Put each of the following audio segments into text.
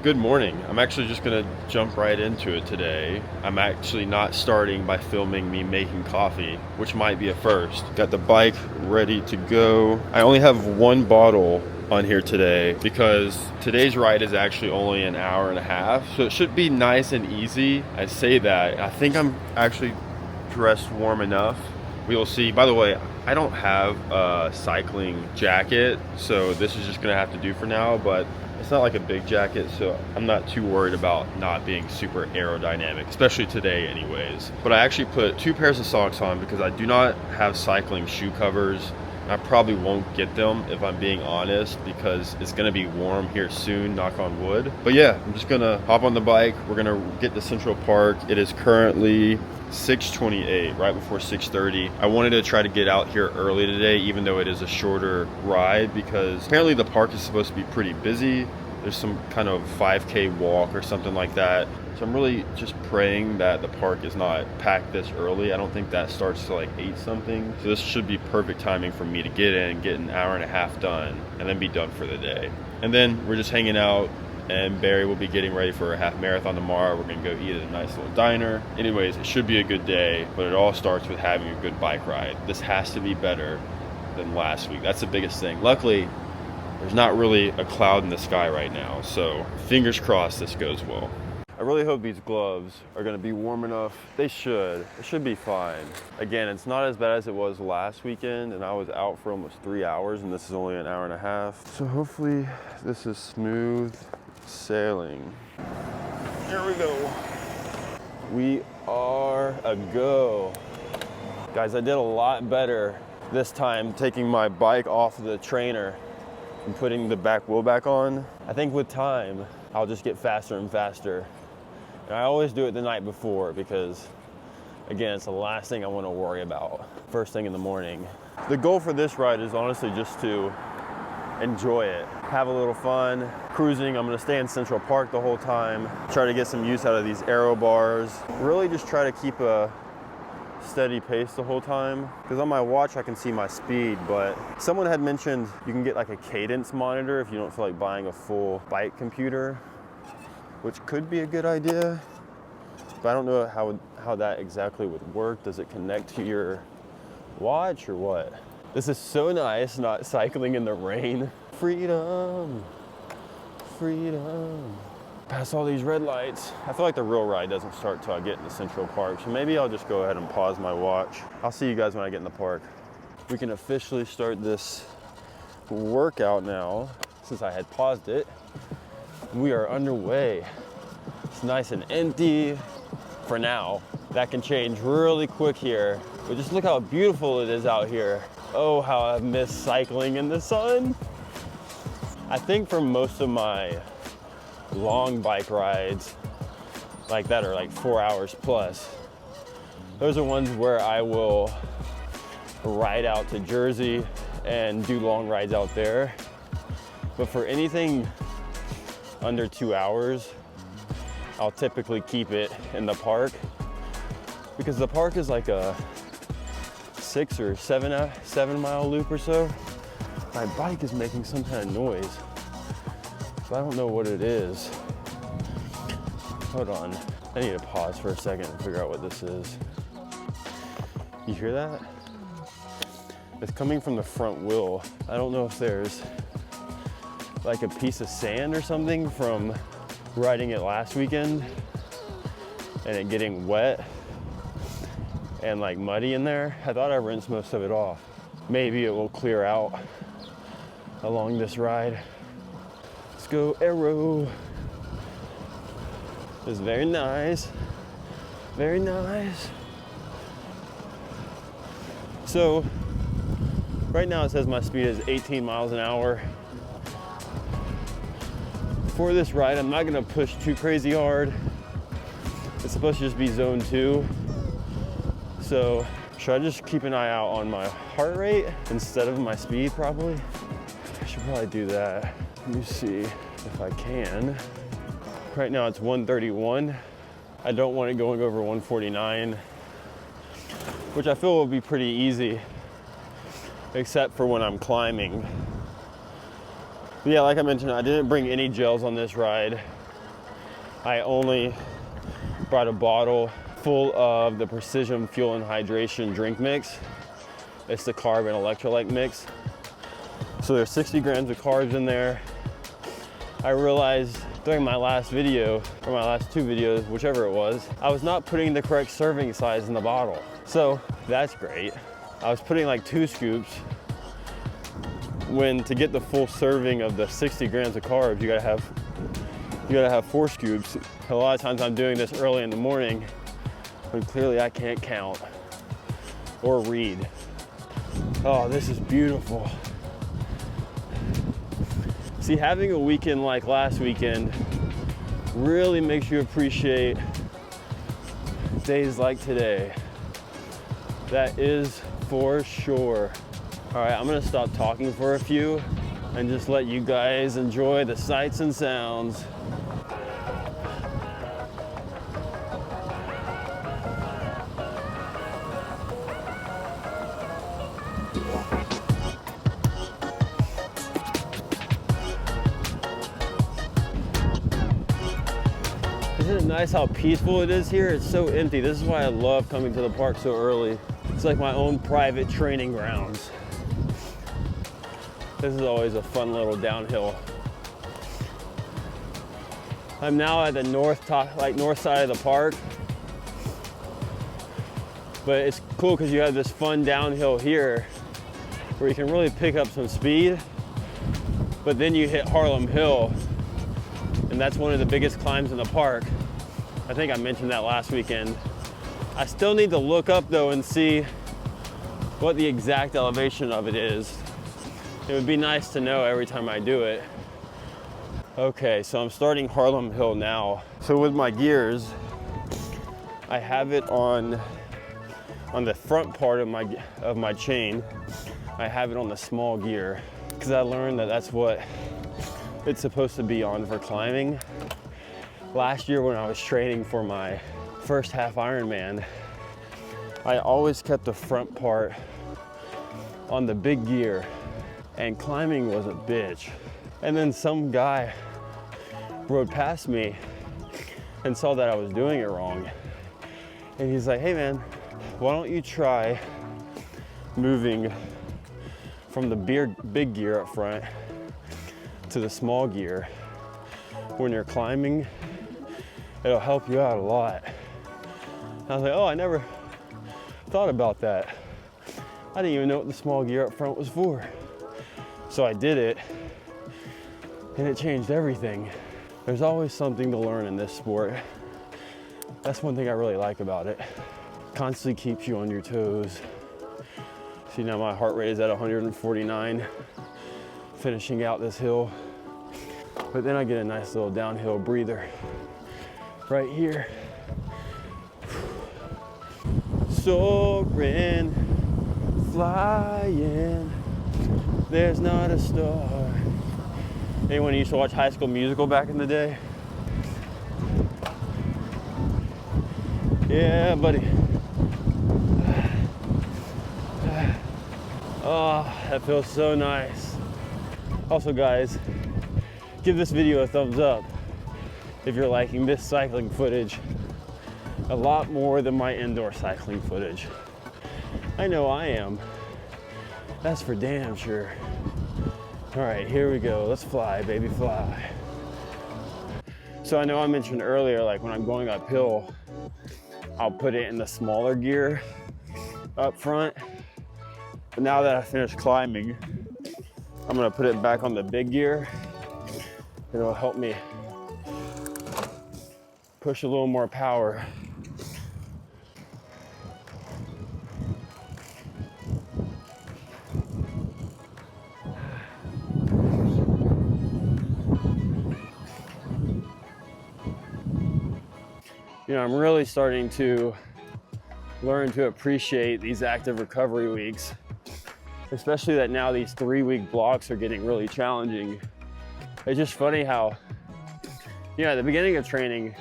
Good morning. I'm actually just gonna jump right into it today. I'm actually not starting by filming me making coffee, which might be a first. Got the bike ready to go. I only have one bottle on here today because today's ride is actually only an hour and a half, so it should be nice and easy. I say that. I think I'm actually dressed warm enough. We will see. By the way, I don't have a cycling jacket, so this is just gonna have to do for now, but it's not like a big jacket, so I'm not too worried about not being super aerodynamic, especially today anyways. But I actually put 2 pairs of socks on because I do not have cycling shoe covers. I probably won't get them if I'm being honest, because it's gonna be warm here soon, knock on wood. But yeah, I'm just gonna hop on the bike. We're gonna get to Central Park. It is currently 6:28, right before 6:30. I wanted to try to get out here early today, even though it is a shorter ride, because apparently the park is supposed to be pretty busy. There's some kind of 5K walk or something like that. So I'm really just praying that the park is not packed this early. I don't think that starts to like 8 something. So this should be perfect timing for me to get in, get an hour and a half done, and then be done for the day. And then we're just hanging out, and Barry will be getting ready for a half marathon tomorrow. We're gonna go eat at a nice little diner. Anyways, it should be a good day, but it all starts with having a good bike ride. This has to be better than last week. That's the biggest thing. Luckily, there's not really a cloud in the sky right now, so fingers crossed this goes well. I really hope these gloves are gonna be warm enough. They should. It should be fine. Again, it's not as bad as it was last weekend, and I was out for almost 3 hours, and this is only an hour and a half. So hopefully this is smooth sailing. Here we go. We are a go. Guys, I did a lot better this time taking my bike off the trainer and putting the back wheel back on. I think with time, I'll just get faster and faster. And I always do it the night before because, again, it's the last thing I want to worry about first thing in the morning. The goal for this ride is honestly just to enjoy it, have a little fun, cruising. I'm gonna stay in Central Park the whole time, try to get some use out of these aero bars, really just try to keep a steady pace the whole time, because on my watch I can see my speed, but someone had mentioned you can get like a cadence monitor if you don't feel like buying a full bike computer, which could be a good idea, but I don't know how that exactly would work. Does it connect to your watch or what? This is so nice, not cycling in the rain. Freedom, freedom. Past all these red lights. I feel like the real ride doesn't start till I get into Central Park, so maybe I'll just go ahead and pause my watch. I'll see you guys when I get in the park. We can officially start this workout now, since I had paused it. We are underway. It's nice and empty for now. That can change really quick here, but just look how beautiful it is out here. Oh, how I've missed cycling in the sun. I think for most of my long bike rides like that are like 4 hours plus, those are ones where I will ride out to Jersey and do long rides out there. But for anything under 2 hours, I'll typically keep it in the park, because the park is like a 6 or 7 mile loop or so. My bike is making some kind of noise, but I don't know what it is. Hold on, I need to pause for a second and figure out what this is. You hear that? It's coming from the front wheel. I don't know if there's like a piece of sand or something from riding it last weekend and it getting wet and like muddy in there. I thought I rinsed most of it off. Maybe it will clear out along this ride. Let's go aero. It's very nice, very nice. So right now it says my speed is 18 miles an hour. For this ride, I'm not gonna push too crazy hard. It's supposed to just be zone 2. So should I just keep an eye out on my heart rate instead of my speed probably? I should probably do that. Let me see if I can. Right now it's 131. I don't want it going over 149, which I feel will be pretty easy, except for when I'm climbing. But yeah, like I mentioned, I didn't bring any gels on this ride. I only brought a bottle full of the Precision Fuel and Hydration drink mix. It's the carb and electrolyte mix. So there's 60 grams of carbs in there. I realized during my last video, or my last two videos, whichever it was, I was not putting the correct serving size in the bottle. So that's great. I was putting like 2 scoops, when to get the full serving of the 60 grams of carbs, you gotta have 4 scoops. A lot of times I'm doing this early in the morning when clearly I can't count or read. Oh, this is beautiful. See, having a weekend like last weekend really makes you appreciate days like today. That is for sure. All right, I'm gonna stop talking for a few and just let you guys enjoy the sights and sounds. Isn't it nice how peaceful it is here? It's so empty. This is why I love coming to the park so early. It's like my own private training grounds. This is always a fun little downhill. I'm now at the north side of the park. But it's cool because you have this fun downhill here where you can really pick up some speed. But then you hit Harlem Hill, and that's one of the biggest climbs in the park. I think I mentioned that last weekend. I still need to look up though and see what the exact elevation of it is. It would be nice to know every time I do it. Okay, so I'm starting Harlem Hill now. So with my gears, I have it on the front part of my chain. I have it on the small gear because I learned that that's what it's supposed to be on for climbing. Last year when I was training for my first half Ironman, I always kept the front part on the big gear, and climbing was a bitch. And then some guy rode past me and saw that I was doing it wrong. And he's like, hey man, why don't you try moving from the big gear up front to the small gear. When you're climbing, it'll help you out a lot. I was like, oh, I never thought about that. I didn't even know what the small gear up front was for. So I did it, and it changed everything. There's always something to learn in this sport. That's one thing I really like about it. Constantly keeps you on your toes. See, now my heart rate is at 149, finishing out this hill. But then I get a nice little downhill breather right here. Soaring, flying, there's not a star. Anyone used to watch High School Musical back in the day? Yeah, buddy. Oh, that feels so nice. Also, guys, give this video a thumbs up if you're liking this cycling footage a lot more than my indoor cycling footage. I know I am. That's for damn sure. All right, here we go. Let's fly, baby, fly. So I know I mentioned earlier, like when I'm going uphill, I'll put it in the smaller gear up front. But now that I finished climbing, I'm gonna put it back on the big gear. It'll help me push a little more power. You know, I'm really starting to learn to appreciate these active recovery weeks, especially that now these 3-week blocks are getting really challenging. It's just funny how, you know, at the beginning of training,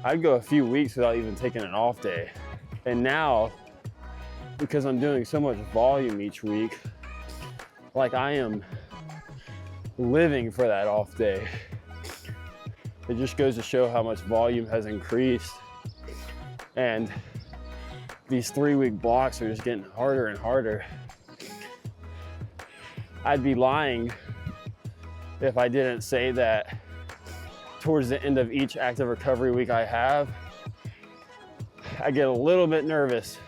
I'd go a few weeks without even taking an off day. And now, because I'm doing so much volume each week, like I am living for that off day. it just goes to show how much volume has increased. And these 3-week blocks are just getting harder and harder. I'd be lying if I didn't say that towards the end of each active recovery week I have, I get a little bit nervous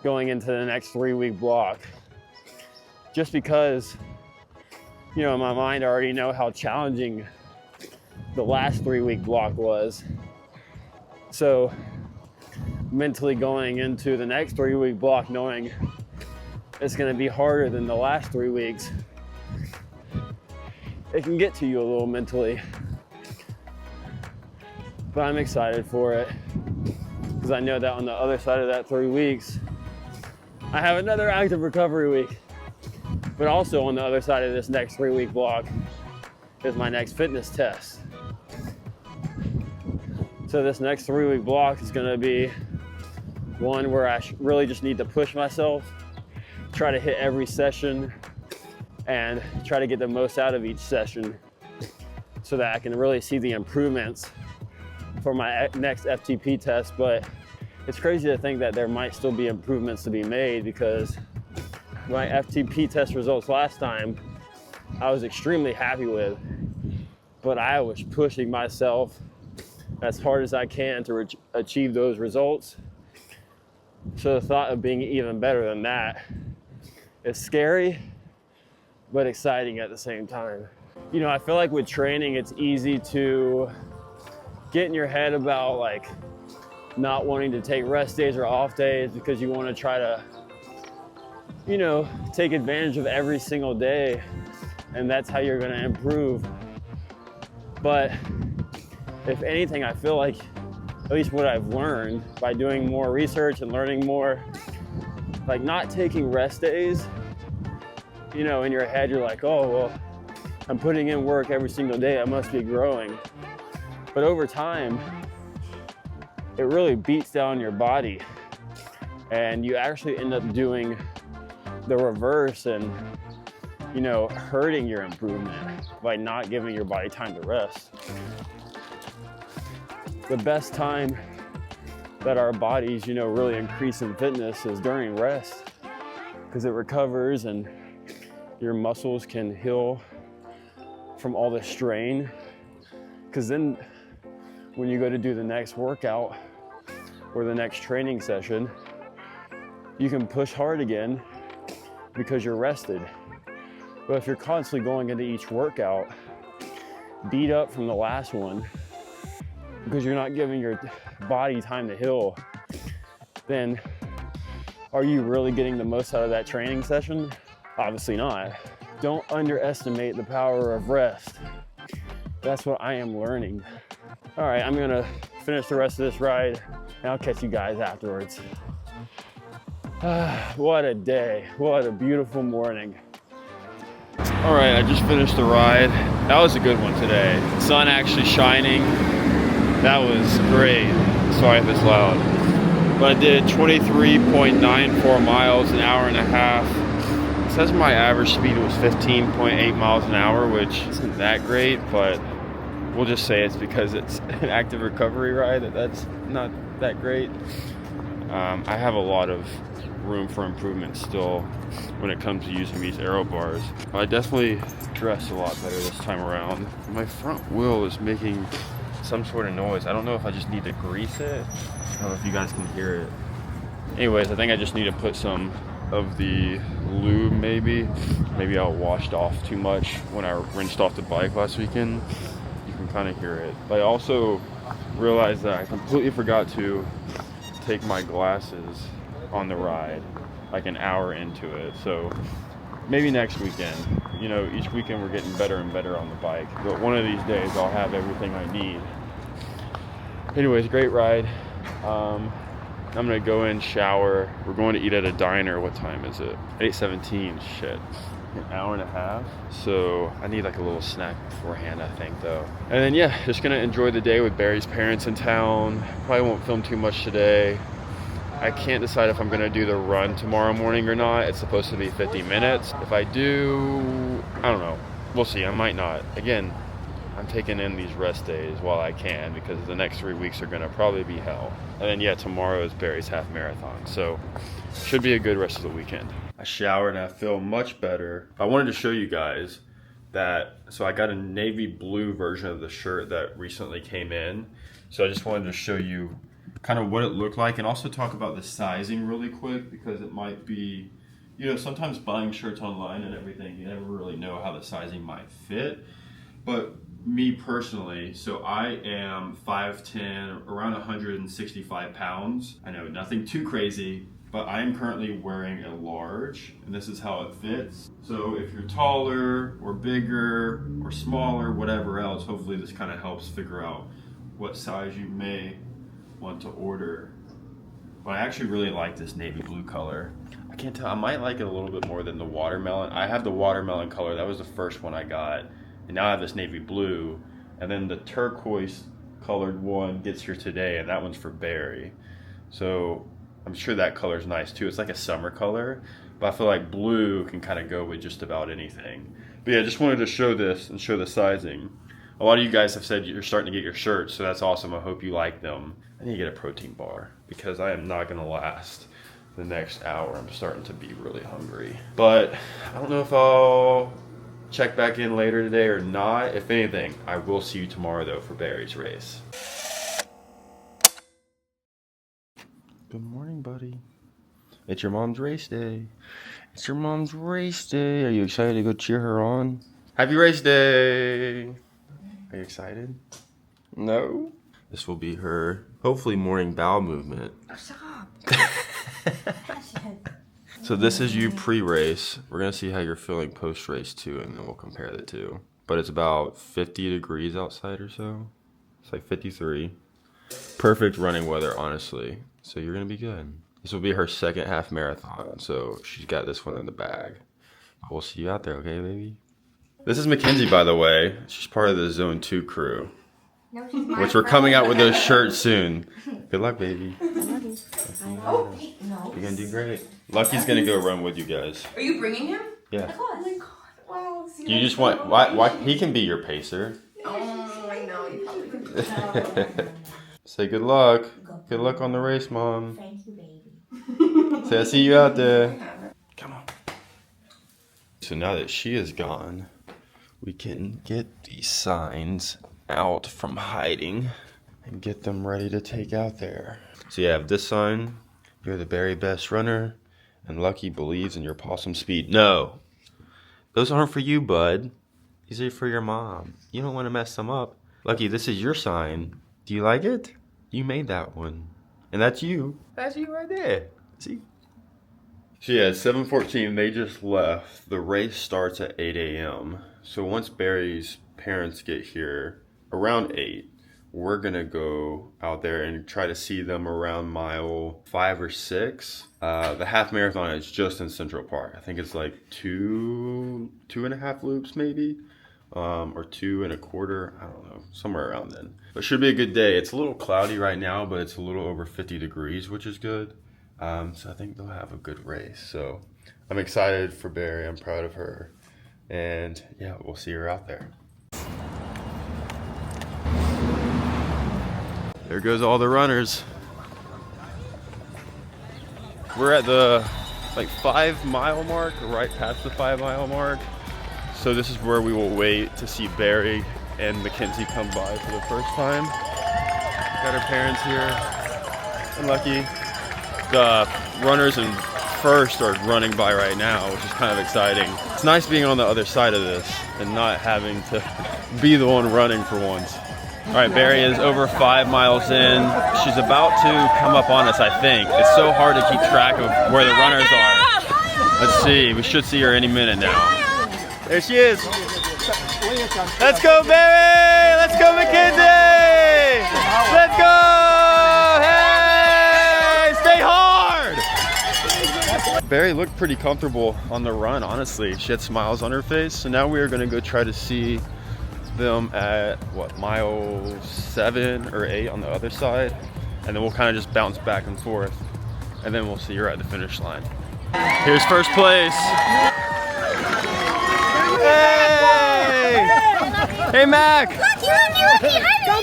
going into the next 3-week block. Just because, you know, in my mind, I already know how challenging the last 3-week block was. So mentally going into the next 3-week block, knowing it's gonna be harder than the last 3 weeks, it can get to you a little mentally. But I'm excited for it because I know that on the other side of that 3 weeks, I have another active recovery week. But also on the other side of this next 3-week block is my next fitness test. So this next 3-week block is gonna be one where I really just need to push myself, try to hit every session, and try to get the most out of each session so that I can really see the improvements for my next FTP test. But it's crazy to think that there might still be improvements to be made, because my FTP test results last time, I was extremely happy with, but I was pushing myself as hard as I can to achieve those results. So the thought of being even better than that is scary, but exciting at the same time. You know, I feel like with training, it's easy to get in your head about like not wanting to take rest days or off days because you want to try to, you know, take advantage of every single day, and that's how you're going to improve. But if anything, I feel like, at least what I've learned by doing more research and learning more, like not taking rest days, you know, in your head, you're like, oh, well, I'm putting in work every single day, I must be growing. But over time, it really beats down your body, and you actually end up doing the reverse and, you know, hurting your improvement by not giving your body time to rest. The best time that our bodies, you know, really increase in fitness is during rest, because it recovers and your muscles can heal from all the strain. Because then when you go to do the next workout or the next training session, you can push hard again because you're rested. But if you're constantly going into each workout beat up from the last one because you're not giving your body time to heal, then are you really getting the most out of that training session? Obviously not. Don't underestimate the power of rest. That's what I am learning. All right, I'm gonna finish the rest of this ride and I'll catch you guys afterwards. What a day, what a beautiful morning. All right, I just finished the ride. That was a good one today. Sun actually shining. That was great. Sorry if it's loud. But I did 23.94 miles, an hour and a half. It says my average speed was 15.8 miles an hour, which isn't that great, but we'll just say it's because it's an active recovery ride that's not that great. I have a lot of room for improvement still when it comes to using these aero bars. I definitely dressed a lot better this time around. My front wheel is making some sort of noise. I don't know if I just need to grease it. I don't know if you guys can hear it. Anyways, I think I just need to put some of the lube maybe. Maybe I washed off too much when I rinsed off the bike last weekend. You can kind of hear it. But I also realized that I completely forgot to take my glasses on the ride like an hour into it. So maybe next weekend. You know, each weekend we're getting better and better on the bike, but one of these days I'll have everything I need. Anyways, great ride. I'm gonna go in, shower. We're going to eat at a diner. What time is it? 8:17. Shit, an hour and a half. So I need like a little snack beforehand, I think, though. And then yeah, just gonna enjoy the day with Barry's parents in town. Probably won't film too much today. I can't decide if I'm gonna do the run tomorrow morning or not. It's supposed to be 50 minutes. If I do, I don't know. We'll see. I might not. Again, I'm taking in these rest days while I can, because the next 3 weeks are gonna probably be hell. And then yeah, tomorrow is Barry's half marathon, so should be a good rest of the weekend. I showered and I feel much better. I wanted to show you guys that, so I got a navy blue version of the shirt that recently came in. So I just wanted to show you kind of what it looked like, and also talk about the sizing really quick, because it might be, you know, sometimes buying shirts online and everything, you never really know how the sizing might fit. But me personally, so I am 5'10", around 165 pounds. I know, nothing too crazy, but I am currently wearing a large, and this is how it fits. So if you're taller or bigger or smaller, whatever else, hopefully this kind of helps figure out what size you may want to order. But I actually really like this navy blue color. I can't tell, I might like it a little bit more than the watermelon. I have the watermelon color, that was the first one I got. And now I have this navy blue, and then the turquoise colored one gets here today, and that one's for Barry. So I'm sure that color's nice too. It's like a summer color, but I feel like blue can kind of go with just about anything. But yeah, I just wanted to show this and show the sizing. A lot of you guys have said you're starting to get your shirts, so that's awesome. I hope you like them. I need to get a protein bar, because I am not gonna last the next hour. I'm starting to be really hungry. But I don't know if I'll check back in later today or not. If anything, I will see you tomorrow though for Barry's race. Good morning, buddy. It's your mom's race day. It's your mom's race day. Are you excited to go cheer her on? Happy race day. Are you excited? No? This will be her, hopefully, morning bowel movement. Oh, stop. So this is you pre-race. We're gonna see how you're feeling post-race too, and then we'll compare the two. But it's about 50 degrees outside or so. It's like 53. Perfect running weather, honestly. So you're gonna be good. This will be her second half marathon, so she's got this one in the bag. We'll see you out there, okay, baby? This is Mackenzie, by the way. She's part of the Zone 2 crew. No, she's my Which we're friend. coming out with those shirts soon. Good luck, baby. Oh, no. You're gonna do great. Lucky's gonna go run with you guys. Are you bringing him? Yeah. Oh my god. Wow. Do you just want, why, he can be your pacer. Oh, I know. You probably could. Say good luck. Good luck on the race, Mom. Thank you, baby. Say I see you out there. Come on. So now that she is gone, we can get these signs out from hiding and get them ready to take out there. So you have this sign, you're the very best runner, and Lucky believes in your possum speed. No, those aren't for you, bud. These are for your mom. You don't want to mess them up. Lucky, this is your sign. Do you like it? You made that one. And that's you. That's you right there. See? So yeah, it's 7:14. They just left. The race starts at 8 a.m. So once Barry's parents get here around 8, we're gonna go out there and try to see them around mile 5 or 6. The half marathon is just in Central Park. I think it's like 2.5 loops maybe, or 2.25. I don't know, somewhere around then. But it should be a good day. It's a little cloudy right now, but it's a little over 50 degrees, which is good. So I think they'll have a good race. So I'm excited for Barry. I'm proud of her. And yeah, we'll see her out there. There goes all the runners. We're at the like 5 mile mark, right past the 5 mile mark. So this is where we will wait to see Barry and Mackenzie come by for the first time. Got her parents here and Lucky. The runners in first are running by right now, which is kind of exciting. It's nice being on the other side of this and not having to be the one running for once. All right, Barry is over 5 miles in. She's about to come up on us, I think. It's so hard to keep track of where the runners are. Let's see, we should see her any minute now. There she is. Let's go, Barry! Let's go, Mackenzie! Let's go! Hey! Stay hard! Barry looked pretty comfortable on the run, honestly. She had smiles on her face. So now we are gonna go try to see them at what, mile 7 or 8 on the other side, and then we'll kind of just bounce back and forth, and then we'll see her at the finish line. Here's first place. Hey! Hey, Mac.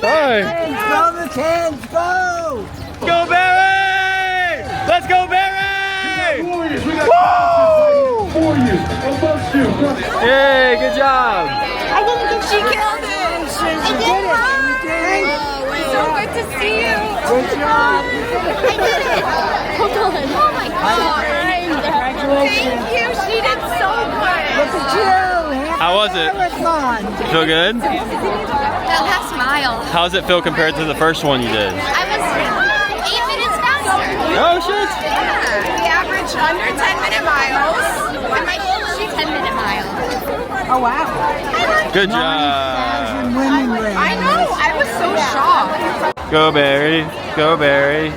Hi. Go the kids, go! Go, Barry! Let's go, Barry! Warriors, we got Woo! for you, amongst you. Yay, good job. She killed it. She did it. So good to see you. Good job. I did it. Hold on. Oh my God. Congratulations. Thank you. She did so good. Look at you. How was it? Marathon. Feel good? That last mile. How does it feel compared to the first one you did? I was 8 minutes faster. Oh, shit. We averaged under 10-minute miles. And my goal was 10-minute miles. Oh, wow. Good 9,000 job. women ran. I know. I was so shocked. Go, Barry. Go, Barry.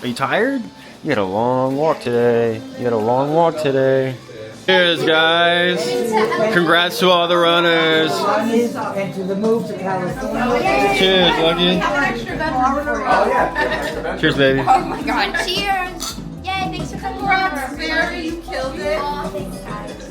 Are you tired? You had a long walk today. Cheers, guys. Congrats to all the runners. And to the move to California. Cheers, Lucky. Cheers, baby. Oh my God. Cheers. Yay, thanks for coming. Barry, you killed it. Oh, thanks, guys.